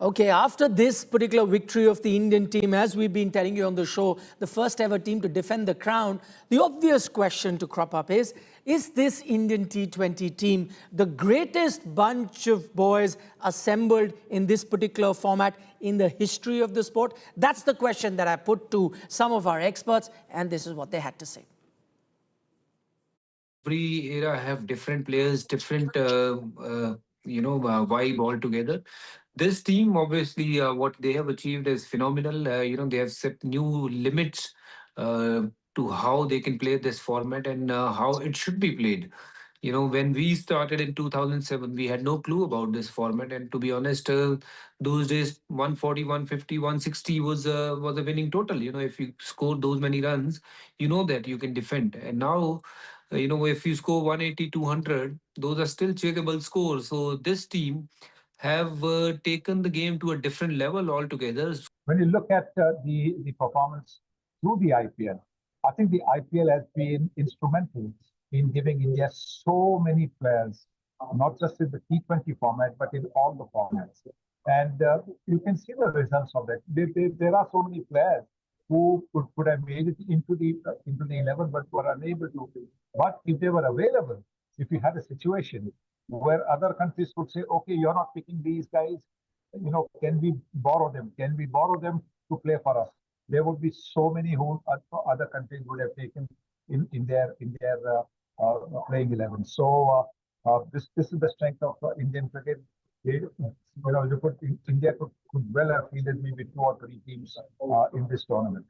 Okay, after this particular victory of the Indian team, as we've been telling you on the show, the first ever team to defend the crown, the obvious question to crop up is this Indian T20 team the greatest bunch of boys assembled in this particular format in the history of the sport? That's the question that I put to some of our experts, and this is what they had to say. Every era have different players, different vibe altogether. This team, obviously, what they have achieved is phenomenal. They have set new limits uh, to how they can play this format and how it should be played. When we started in 2007, we had no clue about this format, and to be honest, those days 140, 150, 160 was a winning total. If you score those many runs, you know that you can defend. And now, if you score 180, 200, those are still checkable scores. So this team have taken the game to a different level altogether. When you look at the performance through the IPL, I think the IPL has been instrumental in giving India so many players, not just in the T20 format, but in all the formats. And you can see the results of that. There are so many players who could have made it into the 11, but were unable to. But if they were available, if you had a situation where other countries would say, okay, you're not picking these guys, can we borrow them? Can we borrow them to play for us? There would be so many who other countries would have taken in their playing 11. So this is the strength of Indian cricket. India could well have fielded maybe 2 or 3 teams in this tournament.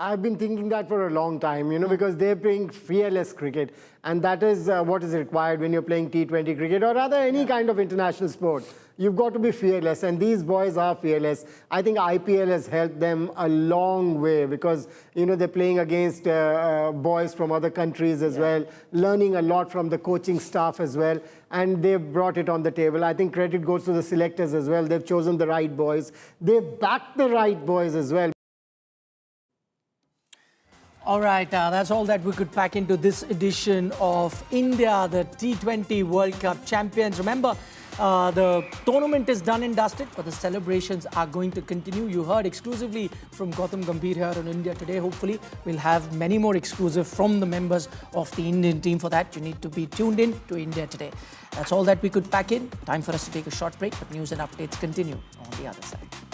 I've been thinking that for a long time, because they're playing fearless cricket. And that is what is required when you're playing T20 cricket or rather any kind of international sport. You've got to be fearless, and these boys are fearless. I think IPL has helped them a long way because, they're playing against boys from other countries as well, learning a lot from the coaching staff as well, and they've brought it on the table. I think credit goes to the selectors as well. They've chosen the right boys. They've backed the right boys as well. All right, that's all that we could pack into this edition of India, the T20 World Cup champions. Remember, the tournament is done and dusted, but the celebrations are going to continue. You heard exclusively from Gautam Gambhir here on India Today. Hopefully, we'll have many more exclusive from the members of the Indian team. For that, you need to be tuned in to India Today. That's all that we could pack in. Time for us to take a short break, but news and updates continue on the other side.